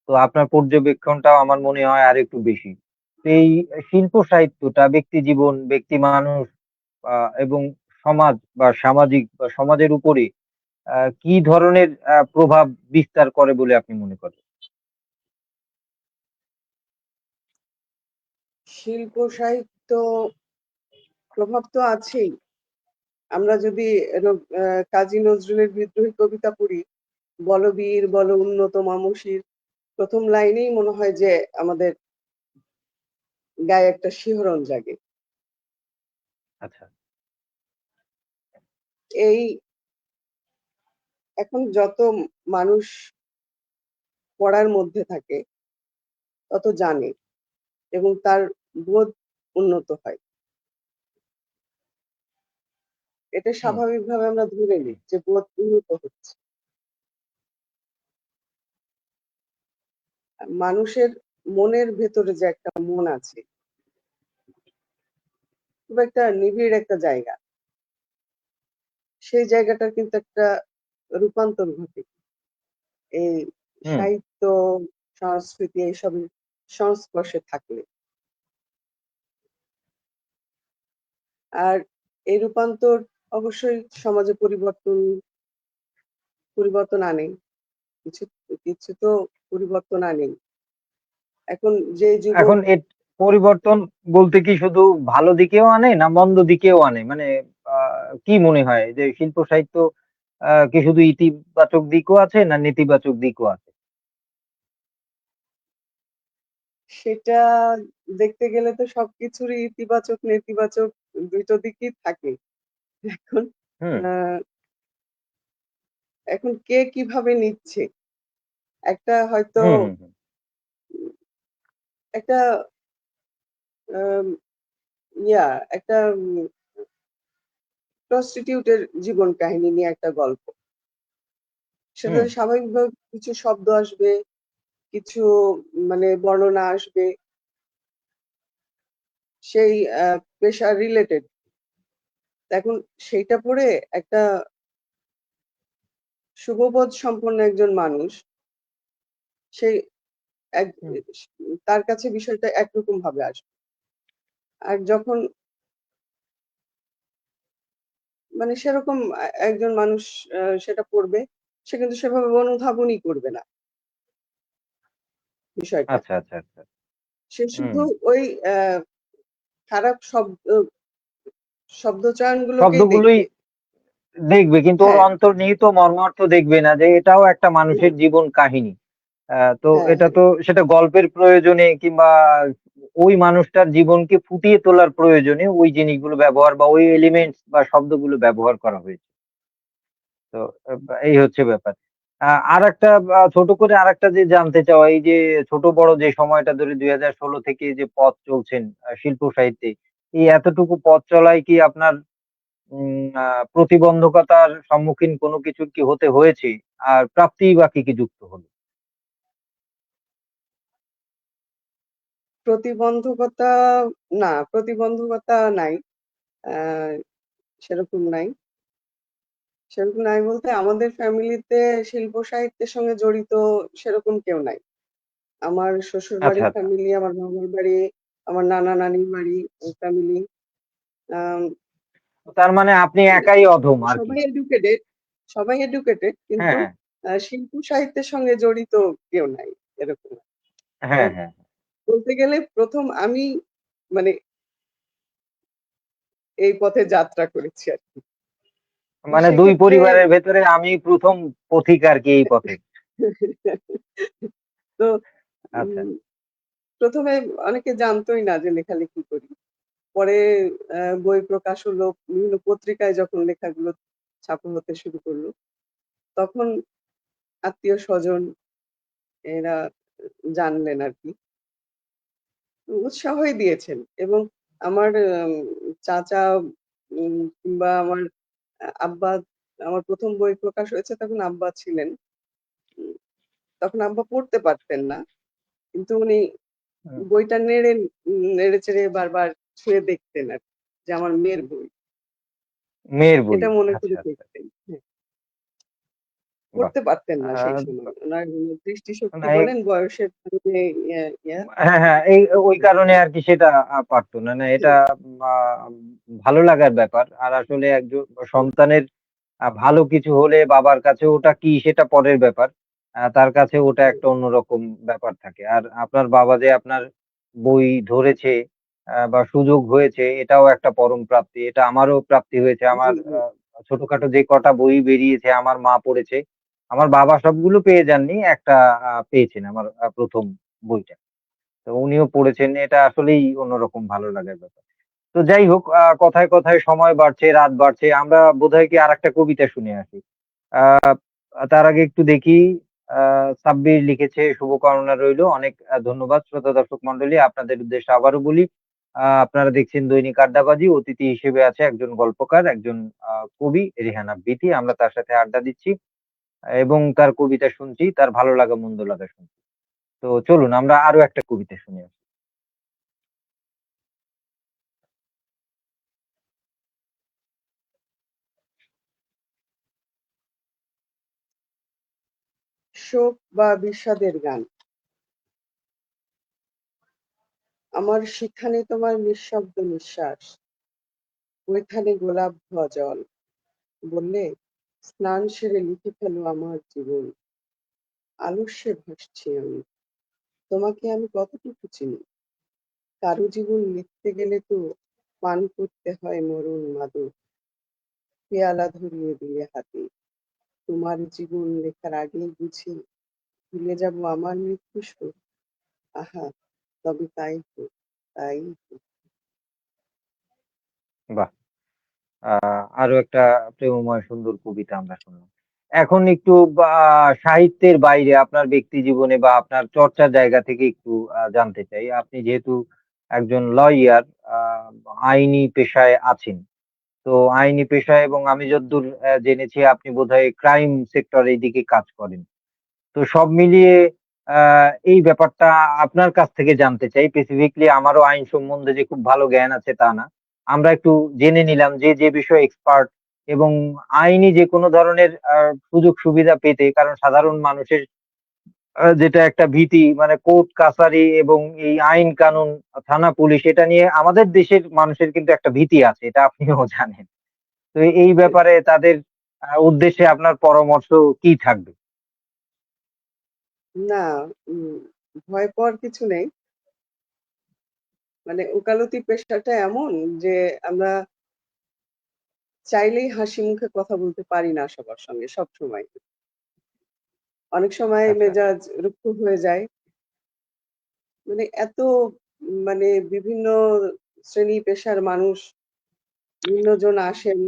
তো আপনার পর্যবেক্ষণটাও আমার মনে হয় আরেকটু বেশি। তো এই শিল্প সাহিত্যটা ব্যক্তি জীবন, ব্যক্তি মানুষ এবং সমাজ বা সামাজিক বা সমাজের উপরে কি ধরনের প্রভাব বিস্তার করে বলে আপনি মনে করেন? শিল্প সাহিত্য প্রভাব তো আছেই। আমরা যদি কাজী নজরুলের বিদ্রোহী কবিতা পড়ি, বলবীর বল উন্নত মামসির, প্রথম লাইনেই মনে হয় যে আমাদের গায়ে একটা শিহরণ জাগে। আচ্ছা। এই এখন যত মানুষ পড়ার মধ্যে থাকে তত জানে এবং তার বোধ উন্নত হয়। এটা হুম, স্বাভাবিকভাবে আমরা ধরে নিই যে বোধ উন্নত হচ্ছে। মানুষের মনের ভেতরে যে একটা মন আছে, খুব একটা নিবিড় একটা জায়গা, সেই জায়গাটার কিন্তু একটা রূপান্তর ঘটে এই হুম, সাহিত্য, সংস্কৃতি এইসবের সংস্পর্শে থাকলে। আর এই রূপান্তর অবশ্যই সমাজে পরিবর্তন আনে। কিছু কিছু তো পরিবর্তন আনেই। এখন যে যুবক, এখন পরিবর্তন বলতে কি শুধু ভালো দিকেও আনে না মন্দ দিকেও আনে? মানে কি মনে হয় যে শিল্প সাহিত্য কি শুধু ইতিবাচক দিকও আছে না নেতিবাচক দিকও আছে? সেটা দেখতে গেলে তো সবকিছুরই ইতিবাচক নেতিবাচক দুটো দিকই থাকে। এখন হুম, আহ এখন কে কিভাবে নিচ্ছে, একটা হয়তো হুম, হুম, হুম, একটা আম, ইয়া একটা প্রস্টিটিউটের জীবন কাহিনী নিয়ে একটা গল্প, হুম, সেটাতে স্বাভাবিকভাবে কিছু শব্দ আসবে, কিছু মানে বর্ণনা আসবে, সেই পেশা রিলেটেড। এখন সেইটা পড়ে একটা শুভবোধ সম্পন্ন একজন মানুষ, সেই এক হুম। তার কাছে বিষয়টা একরকম ভাবে আসবে। আর যখন মানে সেরকম একজন মানুষ সেটা পড়বে, সে কিন্তু সেভাবে অনুধাবনই করবে না বিষয়টা। আচ্ছা, আচ্ছা, আচ্ছা। সে হুম। শুধু ওই খারাপ শব্দচয়ন গুলোকেই শব্দগুলোই দেখবে। দেখবে কিন্তু ওর হ্যাঁ, অন্তর্নিহিত মর্মার্থ দেখবে না যে এটাও একটা মানুষের জীবন কাহিনী। তো হ্যাঁ, এটা হ্যাঁ, তো সেটা গল্পের প্রয়োজনে কিংবা ওই মানুষটার জীবনকে ফুটিয়ে তোলার প্রয়োজনে ওই জিনিসগুলো ব্যবহার বা ওই এলিমেন্টস বা শব্দগুলো ব্যবহার করা হয়েছে। তো এই হচ্ছে ব্যাপার। আরেকটা ছোট করে আরেকটা যে জানতে চাওয়া, এই যে ছোট বড় যে সময়টা ধরে 2016 থেকে যে পথ চলছেন শিল্প সাহিত্যে, এই এতটুকু পথ চলায় কি আপনার প্রতিবন্ধকতার সম্মুখীন কোনো কিছুর কি হতে হয়েছে? আর প্রাপ্তিই বা কি যুক্ত হলো? প্রতিবন্ধকতা না, প্রতিবন্ধকতা নাই। আ সেরকম নাই। সেরকম নাই বলতে আমাদের ফ্যামিলিতে শিল্প সাহিত্যের সঙ্গে জড়িত সেরকম কেউ নাই। আমার আচ্ছা, শ্বশুরবাড়ির আচ্ছা। ফ্যামিলি, আমার মামার বাড়ি, আমার নানা-নানির বাড়ি, ওই ফ্যামিলি। আম তার মানে আপনি মানে একাই অধম আরকি। সবাই এডুকেটেড হ্যাঁ, কিন্তু হ্যাঁ। শিল্প সাহিত্যের সঙ্গে জড়িত কেউ নাই এরকম। তো হ্যাঁ, হ্যাঁ। বলতে গেলে ১ম আমি মানে এই পথে যাত্রা করেছি আরকি। তো মানে ২ সেক্ষেত্রে পরিবারের ভেতরে আমি ১ম পথিক আরকি এই পথে। তো আচ্ছা। উম ১ম এ অনেকে জানতই না যে লেখালেখি করি। পরে বই প্রকাশ হলো, বিভিন্ন পত্রিকায় যখন লেখাগুলো ছাপা হতে শুরু করলো, তখন আত্মীয়স্বজন এরা জানলেন আরকি। উৎসাহই দিয়েছেন এবং আমার চাচা কিংবা আমার আব্বা আমার ১ম বই প্রকাশ হয়েছে তখন আব্বা ছিলেন। উম তখন আব্বা পড়তে পারতেন না। কিন্তু উনি হুম। বইটা নেড়ে-চেড়ে বারবার ছুঁয়ে দেখতেন আরকি যে আমার মেয়ের বই। মেয়ের বই। এটা মনে আচ্ছা, করে আচ্ছা। দেখতেন। হ্যাঁ, বাহ! পড়তে পারতেন আ না সেই সময়। উনার দৃষ্টিশক্তি না বলেন, বয়সের কারণে ইয়া ইয়া হ্যাঁ, হ্যাঁ। ওই কারণে আরকি সেটা পারত না। না এটা হুম, আ ভালো লাগার ব্যাপার। আর আসলে একজন সন্তানের ভালো কিছু হলে বাবার কাছে ওটা কি সেটা পরের ব্যাপার। তার কাছে ওটা হুম, একটা অন্যরকম ব্যাপার থাকে। আর আপনার বাবা যে আপনার বই ধরেছে বা সুযোগ হয়েছে এটাও একটা পরম প্রাপ্তি। এটা আমারও প্রাপ্তি হয়েছে। আমার জি, জি। ছোটখাটো যে কটা বই বেরিয়েছে আমার মা পড়েছে। আমার বাবা সবগুলো পেয়ে যাননি। একটা পেয়েছেন আমার ১ম বইটা। তো উনিও পড়েছেন। এটা আসলেই অন্যরকম ভালো লাগার ব্যাপার। তো যাই হোক কথায়, কথায় সময় বাড়ছে, রাত বাড়ছে। আমরা বোধহয় কি আরেকটা কবিতা শুনে আসি। আ তার আগে একটু দেখি আ সাব্বির লিখেছে শুভকামনা রইলো। অনেক ধন্যবাদ শ্রোতা দর্শক মণ্ডলী। আপনাদের উদ্দেশ্যে আবারও বলি, আপনারা দেখছেন দৈনিক আড্ডাবাজি। অতিথি হিসেবে আছে একজন গল্পকার, একজন আ কবি রেহান আবৃতি। আমরা তার সাথে আড্ডা দিচ্ছি এবং তার কবিতা শুনছি, তার ভালো লাগা মন্দ লাগা শুনছি। তো চলুন আমরা আরো একটা কবিতা শুনি। শোক বা বিষাদের গান। আমার সেখানে তোমার নিঃশব্দ নিঃশ্বাস, ওইখানে গোলাপ ধোয়া জল। বললে, স্নান সেরে লিখে ফেলো আমার জীবন। আলস্যে ভাসছি আমি। তোমাকে আমি কতটুকু চিনি? কারো জীবন লিখতে গেলে তো পান করতে হয় মরণ মাদক। পেয়ালা ধরিয়ে দিলে হাতে। তোমার জীবন লেখার আগেই বুঝি ভুলে যাব আমার মৃত্যু শোক। আহা! তবে তাই হোক, তাই হোক। বাহ! আ আরো একটা প্রেমময় সুন্দর কবিতা আমরা শুনলাম। এখন একটু সাহিত্যের বাইরে আপনার ব্যক্তি জীবনে বা আপনার চর্চার জায়গা থেকে একটু জানতে চাই। আপনি যেহেতু একজন লয়ার, আ আইনি পেশায় আছেন। তো আইনি পেশায় এবং আমি যতদূর জেনেছি আপনি বোধহয় ক্রাইম সেক্টর এই দিকে কাজ করেন। তো সব মিলিয়ে আ এই ব্যাপারটা আপনার কাছ থেকে জানতে চাই। স্পেসিফিকলি আমারও আইন সম্বন্ধে যে খুব ভালো জ্ঞান আছে তা না। আমরা একটু জেনে নিলাম যে বিষয়ে এক্সপার্ট এবং আইনি যেকোনো ধরনের সুযোগ সুবিধা পেতে কারণ সাধারণ মানুষের যেটা একটা ভীতি মানে কোর্ট কাছারি এবং এই আইন কানুন, থানা পুলিশ এটা নিয়ে আমাদের দেশের মানুষের কিন্তু একটা ভীতি আছে। এটা আপনিও জানেন। তো এই ব্যাপারে তাদের উদ্দেশ্যে আপনার পরামর্শ কি থাকবে? না, উম ভয় পাওয়ার কিছু নেই। মানে ওকালতি পেশাটা এমন যে আমরা চাইলেই হাসি মুখে কথা বলতে পারি না সবার সঙ্গে সবসময়। অনেক সময় আচ্ছা। মেজাজ রুক্ষ হয়ে যায়। মানে এত মানে বিভিন্ন শ্রেণী পেশার মানুষ বিভিন্ন জন আসেন,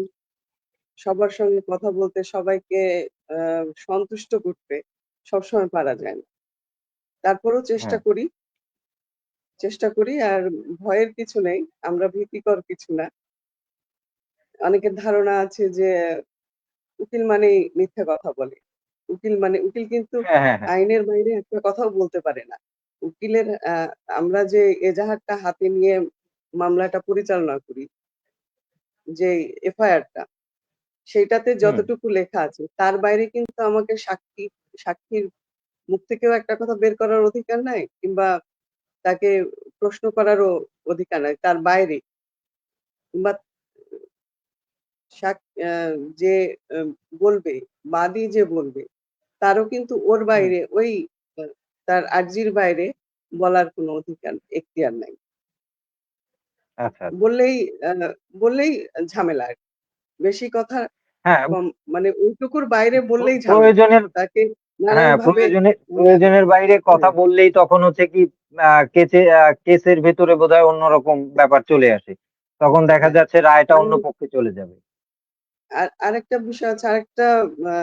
সবার সঙ্গে কথা বলতে, সবাইকে সন্তুষ্ট করতে সবসময় পারা যায় না। তারপরেও হ্যাঁ, চেষ্টা করি আর ভয়ের কিছু নেই। আমরা ভীতিকর কিছু না। অনেকের ধারণা আছে যে উকিল মানেই মিথ্যা কথা বলে। উকিল কিন্তু হ্যাঁ, হ্যাঁ, হ্যাঁ। আইনের বাইরে একটা কথাও বলতে পারে না। উকিলের আমরা যে এজাহারটা হাতে নিয়ে মামলাটা পরিচালনা করি, যে এফআইআর টা সেইটাতে হুম, যতটুকু লেখা আছে তার বাইরে কিন্তু আমাকে সাক্ষীর মুখ থেকেও একটা কথা বের করার অধিকার নাই কিংবা তাকে প্রশ্ন করারও অধিকার নাই তার বাইরে। কিংবা সাক আ যে আ বলবে, বাদী যে বলবে তারও কিন্তু ওর হুম। বাইরে ওই আ তার আর্জির বাইরে বলার কোনো এখতিয়ার নাই। আচ্ছা, আচ্ছা। বললেই আ বললেই ঝামেলা আরকি। বেশি কথা হ্যাঁ, কম মানে ওইটুকুর বাইরে বললেই ঝামেলা। প্রয়োজনের তাকে হ্যাঁ, নানানভাবে আ প্রয়োজনের বাইরে কথা হ্যাঁ, বললেই তখন হচ্ছে কি কেসের ভেতরে বোধহয় অন্যরকম ব্যাপার চলে আসে। তখন দেখা হ্যাঁ। যাচ্ছে রায়টা অন্য যেমন পক্ষে চলে যাবে। আরেকটা বিষয় আছে, আরেকটা আ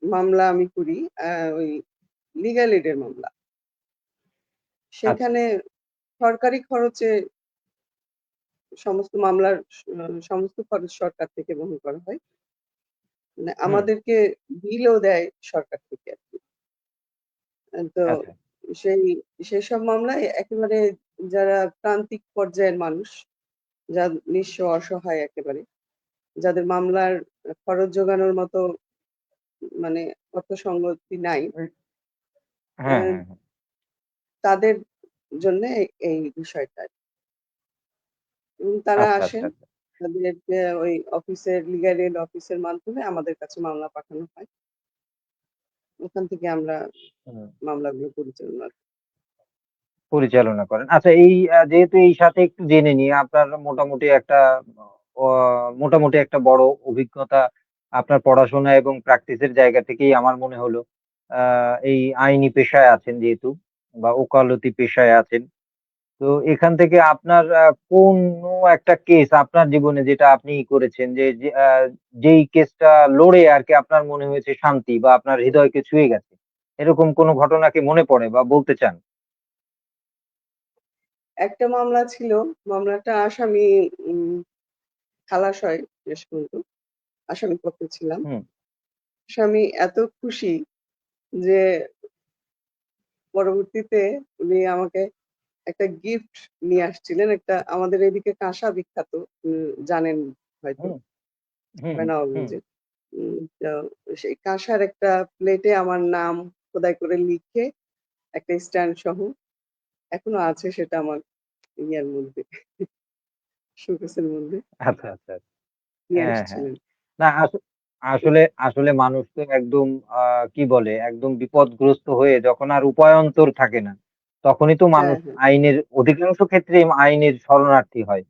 মামলা আমি করি। ওই লিগ্যাল এইড এর মামলা। আচ্ছা। সেখানে সরকারি খরচে সমস্ত মামলার সমস্ত খরচ সরকার থেকে বহন করা হয়। মানে হুম, আমাদেরকে বিলও দেয় সরকার থেকে আরকি। তো আচ্ছা। সেই সেসব মামলায় একেবারে যারা প্রান্তিক পর্যায়ের মানুষ, নিঃস্ব, অসহায় একেবারে, যাদের মামলার খরচ জোগানোর মতো মানে অর্থসঙ্গতি নাই, ওই হ্যাঁ, অ্যা হ্যাঁ, হ্যাঁ। তাদের জন্যে এই বিষয়টা। এবং তারা আচ্ছা, আচ্ছা, আসেন, আচ্ছা। তাদেরকে ওই অফিসের লিগ্যাল এইড অফিসের মাধ্যমে আমাদের কাছে মামলা পাঠানো হয়। ওখান থেকে আমরা হুম। মামলাগুলো পরিচালনা করি। পরিচালনা করেন। আচ্ছা এই যেহেতু এই সাথে একটু জেনে নিই আপনার অ মোটামুটি একটা বড় অভিজ্ঞতা আপনার পড়াশোনা এবং প্র্যাকটিসের জায়গা থেকেই আমার মনে হলো। আ এই আইনি পেশায় আছেন যেহেতু বা ওকালতি পেশায় আছেন। তো এখান থেকে আপনার কোনো একটা কেস আপনার জীবনে যেটা আপনি করেছেন যেই কেসটা লড়ে আরকি আপনার মনে হয়েছে শান্তি বা আপনার হৃদয়কে ছুঁয়ে গেছে। এরকম কোনো ঘটনা কি মনে পড়ে বা বলতে চান? একটা মামলা ছিল, মামলাটা আসামি উম খালাস হয় শেষ পর্যন্ত। আসামি পক্ষে ছিলাম। হুম, আসামি এত খুশি যে পরবর্তীতে উনি আমাকে একটা গিফট নিয়ে আসছিলেন। একটা আমাদের এদিকে কাঁসা বিখ্যাত, জানেন হয়তো হুম, হুম, হুম। নবাবগঞ্জে। তো সেই কাঁসার একটা প্লেটে আমার নাম খোদাই করে লিখে একটা স্ট্যান্ড সহ এখনো আছে সেটা আমার ইয়ার মধ্যে, শোকেসের মধ্যে আচ্ছা, আচ্ছা। নিয়ে হ্যাঁ, হ্যাঁ। আসছিলেন। না আসলে আসলে মানুষ তো একদম আ কি বলে একদম বিপদগ্রস্ত হয়ে যখন আর উপায়ন্তর থাকে না, তখনই তো হ্যাঁ, মানুষ হ্যাঁ, অধিকাংশ ক্ষেত্রেই আইনের শরণার্থী হয়।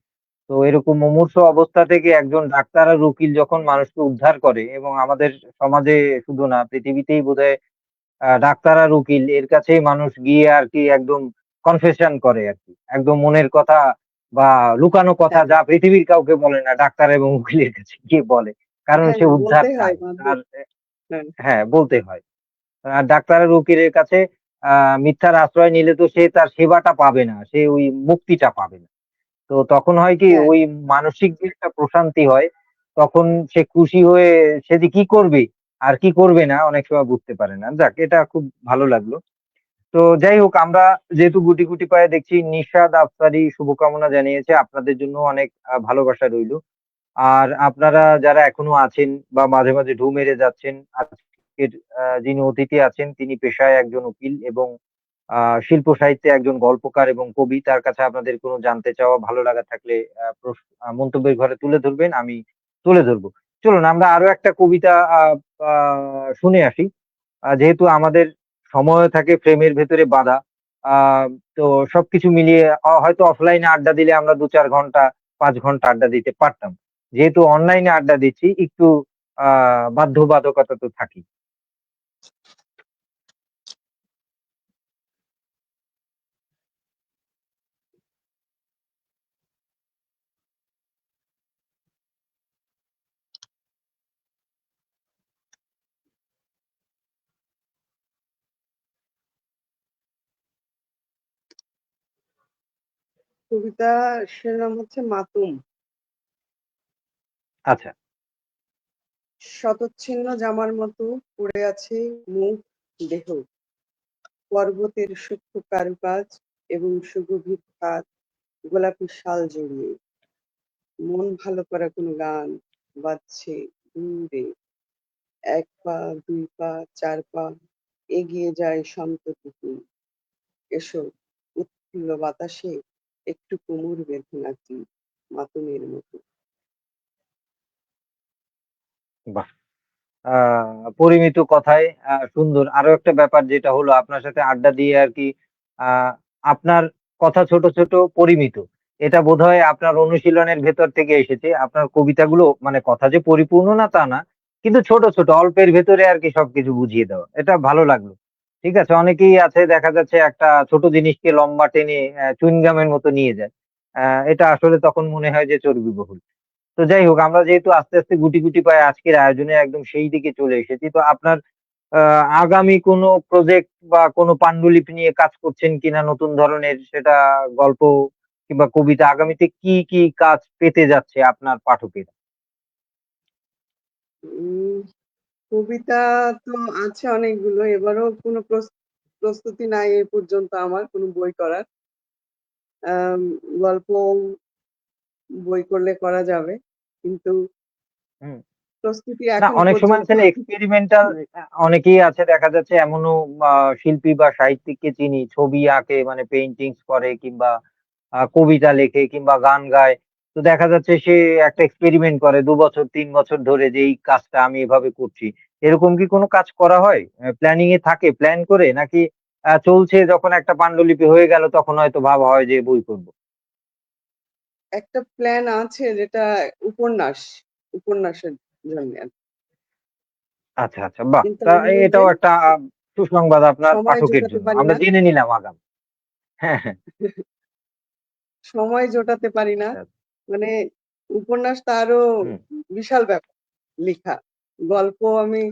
তো এরকম মুমূর্ষু অবস্থা থেকে একজন ডাক্তার আর উকিল যখন মানুষকে উদ্ধার করে এবং আমাদের সমাজে শুধু না পৃথিবীতেই বোধহয় ডাক্তার আর উকিল এর কাছেই মানুষ গিয়ে আরকি একদম কনফেশন করে আরকি। একদম মনের কথা বা লুকানো কথা হ্যাঁ, যা পৃথিবীর কাউকে বলে না ডাক্তার এবং উকিলের কাছে গিয়ে বলে। কারণ হ্যাঁ, সে হ্যাঁ, উদ্ধার বলতেই হয় চায়। বাধ্য। তার হ্যাঁ, হ্যাঁ, বলতে হয়। আর ডাক্তার আর উকিলের কাছে আ মিথ্যার আশ্রয় নিলে তো সে তার সেবাটা পাবে না। সে ওই মুক্তিটা পাবে না। তো তখন হয় কি হ্যাঁ, ওই মানসিক যে একটা প্রশান্তি হয়, তখন সে খুশি হয়ে সে যে কি করবে আর কি করবে না অনেক সময় বুঝতে পারে না। যাক এটা খুব ভালো লাগলো। তো যাই হোক আমরা যেহেতু গুটি, গুটি পায়ে দেখছি নিশাদ আফসারি শুভকামনা জানিয়েছে। আপনাদের জন্য অনেক ভালোবাসা রইলো। আর আপনারা যারা এখনো আছেন বা মাঝে, মাঝে ঢুঁ মেরে যাচ্ছেন, আজকের যিনি অতিথি আছেন তিনি পেশায় একজন উকিল এবং আ শিল্প সাহিত্যে একজন গল্পকার এবং কবি। তার কাছে আপনাদের কোনো জানতে চাওয়া, ভালো লাগা থাকলে আ প্রস আ মন্তব্যের ঘরে তুলে ধরবেন, আমি তুলে ধরব। চলুন আমরা আরো একটা কবিতা আ আ শুনে আসি। যেহেতু আমাদের সময়ও থাকে ফ্রেমের ভেতরে বাঁধা। আ তো সবকিছু মিলিয়ে হয়তো অফলাইনে আড্ডা দিলে আমরা ২-৪ ঘন্টা ৫ ঘন্টা আড্ডা দিতে পারতাম। যেহেতু অনলাইনে আড্ডা দিচ্ছি একটু আ বাধ্যবাধকতা তো থাকেই। কবিতা শিরোনাম হচ্ছে মাতুম। আচ্ছা। শতচ্ছিন্ন জামার মতো পড়ে আছে মুখ, দেহ, পর্বতের সূক্ষ্ম কারুকাজ এবং সুগভীর খাদ গোলাপি শাল জড়িয়ে। মন ভালো করা কোনো গান বাজছে দূরে। ১ পা, ২ পা, ৪ পা এগিয়ে যায় শান্ত পুতুল। এসো উৎফুল্ল বাতাসে একটু কোমর বেঁধে নাচি মাতুমের মতো। বাহ! আ পরিমিত কথায় সুন্দর। আরো একটা ব্যাপার যেটা হলো আপনার সাথে আড্ডা দিয়ে আরকি আ আপনার কথা ছোট, ছোট পরিমিত। এটা বোধহয় আপনার অনুশীলনের ভেতর থেকে এসেছে। আপনার কবিতাগুলো মানে কথা যে পরিপূর্ণ না তা না। কিন্তু ছোট, ছোট অল্পের ভেতরে আরকি সবকিছু বুঝিয়ে দেওয়া। এটা ভালো লাগলো। ঠিক আছে? অনেকেই আছে দেখা যাচ্ছে একটা ছোট জিনিসকে লম্বা টেনে চুইংগামের মতো নিয়ে যায়। আ এটা আসলে তখন মনে হয় যে চর্বিবহুল। তো যাই হোক আমরা যেহেতু আস্তে, আস্তে গুটি, গুটি পায়ে আজকের আয়োজনে একদম সেই দিকে চলে এসেছি। তো আপনার আ আগামী কোনো প্রজেক্ট বা কোনো পান্ডুলিপি নিয়ে কাজ করছেন কিনা নতুন ধরনের সেটা গল্প কিংবা কবিতা আগামীতে কি, কি কাজ পেতে যাচ্ছে আপনার পাঠকেরা? উম কবিতা তো আছে অনেকগুলো। এবারও কোনো প্রস্তুতি নাই এ পর্যন্ত আমার কোনো বই করার। আম গল্প বই করলে করা যাবে। কিন্তু হুম। প্রস্তুতি না এখনো অনেক সময় পর্যন্ত আছে না এক্সপেরিমেন্টাল নাই। অনেকেই আছে দেখা যাচ্ছে এমনও শিল্পী বা সাহিত্যিককে চিনি ছবি আঁকে মানে পেইন্টিংস করে কিংবা কবিতা লেখে কিংবা গান গায়। তো দেখা যাচ্ছে সে একটা এক্সপেরিমেন্ট করে ২ বছর ৩ বছর ধরে যে এই কাজটা আমি এভাবে করছি। এরকম কি কোনো কাজ করা হয়? প্ল্যানিং এ থাকে প্ল্যান করে নাকি চলছে যখন একটা পান্ডুলিপি হয়ে গেল তখন হয়তো ভাবা হয় যে বই করব? একটা প্ল্যান আছে যেটা উপন্যাস, উপন্যাসের জন্যে। আচ্ছা, আচ্ছা বাহ! কিন্তু তা আমি ওই যে এটাও একটা সুসংবাদ আপনার সময় পাঠকের জোটাতে জন্য। পারি আমরা না। জেনে নিলাম আগাম। হ্যাঁ, হ্যাঁ। সময় জোটাতে পারি না। আচ্ছা, আচ্ছা। মানে উপন্যাস তো আরো হুম। বিশাল ব্যাপার লিখা। গল্প আমি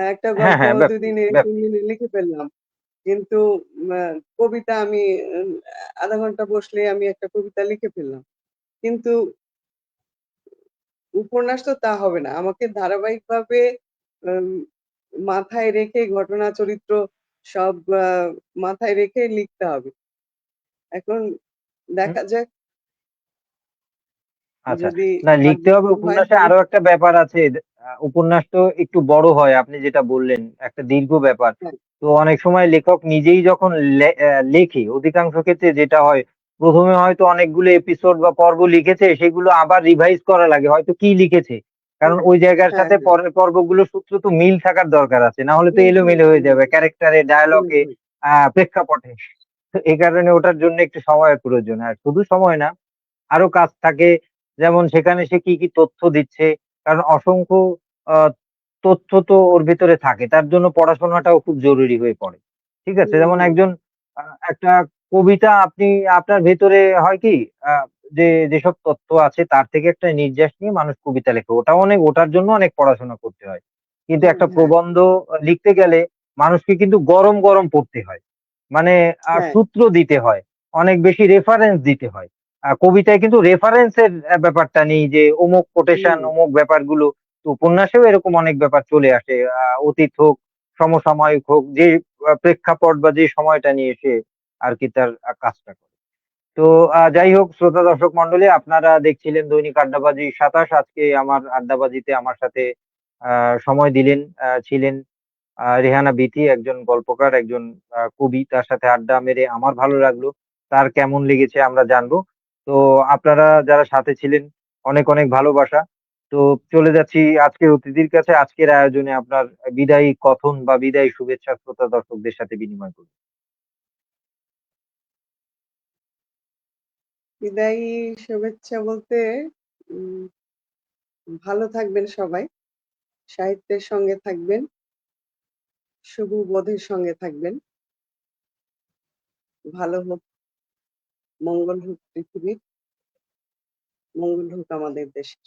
একটা হ্যাঁ, গল্প হ্যাঁ ২ ব্যাপ্তি, দিনে ৩ ব্যাপ্তি। দিনে লিখে ফেললাম। কিন্তু আ কবিতা আমি উম ০.৫ ঘন্টা বসলেই আমি একটা কবিতা লিখে ফেললাম। কিন্তু উপন্যাস তো তা হবে না। আমাকে ধারাবাহিকভাবে আম মাথায় রেখে ঘটনা চরিত্র সব মাথায় রেখে লিখতে হবে। এখন হুম। দেখা যাক আচ্ছা। যদি না লিখতে হবে কার্যকর হয় উপন্যাসে তাহলে আরো একটা ব্যাপার আছে। উপন্যাস তো একটু বড় হয় আপনি যেটা বললেন, একটা দীর্ঘ ব্যাপার। হ্যাঁ, তো অনেক সময় লেখক নিজেই যখন লেখে অধিকাংশ ক্ষেত্রে যেটা হয় ১ম এ হয়তো অনেকগুলো এপিসোড বা পর্ব লিখেছে সেগুলো আবার রিভাইজ করা লাগে। হয়তো কি লিখেছে? কারণ হ্যাঁ, ওই জায়গার হ্যাঁ, সাথে হ্যাঁ। পরের পর্বগুলোর সূত্র তো মিল থাকার দরকার আছে। না হলে তো হুম, হুম, এলোমেলো হয়ে হুম, যাবে ক্যারেক্টারে, হুম, ডায়ালগে, হুম, প্রেক্ষাপটে। তো এই কারণে ওটার জন্য একটু সময়ের প্রয়োজন। আর শুধু সময় না আরো কাজ থাকে। যেমন সেখানে সে কি, কি তথ্য দিচ্ছে। কারণ অসংখ্য আ তথ্য তো ওর ভেতরে থাকে। তার জন্য পড়াশোনাটাও খুব জরুরি হয়ে পড়ে। ঠিক আছে? হুম, যেমন হুম, একজন আ একটা কবিতা আপনি আপনার ভেতরে হয় কি আ যেসব তথ্য আছে তার থেকে একটা নির্যাস নিয়ে মানুষ কবিতা লেখে। ওটার জন্য অনেক পড়াশোনা করতে হয়। কিন্তু হ্যাঁ, একটা হ্যাঁ, প্রবন্ধ লিখতে গেলে মানুষকে কিন্তু গরম, গরম পড়তে হয়। মানে হ্যাঁ, সূত্র দিতে হয়। অনেক বেশি রেফারেন্স দিতে হয়। কবিতায় কিন্তু রেফারেন্স এর ব্যাপারটা নেই যে অমুক কোটেশন, হুম, অমুক ব্যাপারগুলো। তো উপন্যাসেও এরকম অনেক ব্যাপার চলে আসে। অতীত হোক, সমসাময়িক হোক, যে প্রেক্ষাপট বা যে সময়টা নিয়ে সে আরকি তার কাজটা করে। তো যাই হোক শ্রোতা দর্শক মন্ডলী আপনারা দেখছিলেন দৈনিক আড্ডাবাজি ২৭ আজকে আমার আড্ডাবাজিতে আমার সাথে আ সময় দিলেন, ছিলেন রেহানা বিথি একজন গল্পকার, একজন কবি। তার সাথে আড্ডা মেরে আমার ভালো লাগলো। তার কেমন লেগেছে আমরা জানবো। তো আপনারা যারা সাথে ছিলেন অনেক, অনেক ভালোবাসা। তো চলে যাচ্ছি আজকের অতিথির কাছে। আজকের আয়োজনে আপনার বিদায়ী কথন বা বিদায়ী শুভেচ্ছা শ্রোতা দর্শকদের সাথে বিনিময় করুন। বিদায়ী শুভেচ্ছা বলতে উম ভালো থাকবেন সবাই। সাহিত্যের সঙ্গে থাকবেন, শুভ বোধের সঙ্গে থাকবেন। ভালো হোক, মঙ্গল হোক পৃথিবীর, মঙ্গল হোক আমাদের দেশের।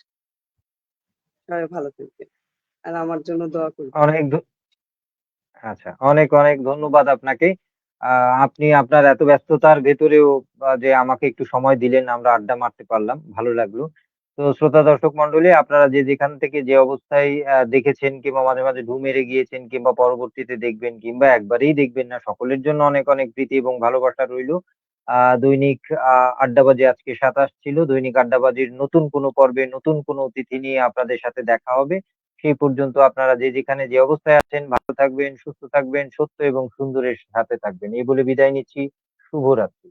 সবাই ভালো থাকবেন। আর আমার জন্য দোয়া করবেন। অনেক আচ্ছা, অনেক, অনেক ধন্যবাদ আপনাকে। আপনি আপনার এত ব্যস্ততার ভেতরেও যে আমাকে একটু সময় দিলেন, আমরা আড্ডা মারতে পারলাম। ভালো লাগলো। তো শ্রোতা দর্শক মণ্ডলী, আপনারা যে যেখান থেকে যে অবস্থায় দেখেছেন কিংবা মাঝে, মাঝে ঢুঁ মেরে গিয়েছেন কিংবা পরবর্তীতে দেখবেন কিংবা একবারেই দেখবেন না, সকলের জন্য অনেক, অনেক প্রীতি এবং ভালোবাসা রইলো। দৈনিক আ আড্ডাবাজি আজকে ২৭ ছিল। দৈনিক আড্ডাবাজির নতুন কোনো পর্বে নতুন কোনো অতিথি নিয়ে আপনাদের সাথে দেখা হবে। সেই পর্যন্ত আপনারা যে যেখানে যে অবস্থায় আছেন ভালো থাকবেন, সুস্থ থাকবেন, সত্য এবং সুন্দরের সাথে থাকবেন। এই বলে বিদায় নিচ্ছি। শুভরাত্রি।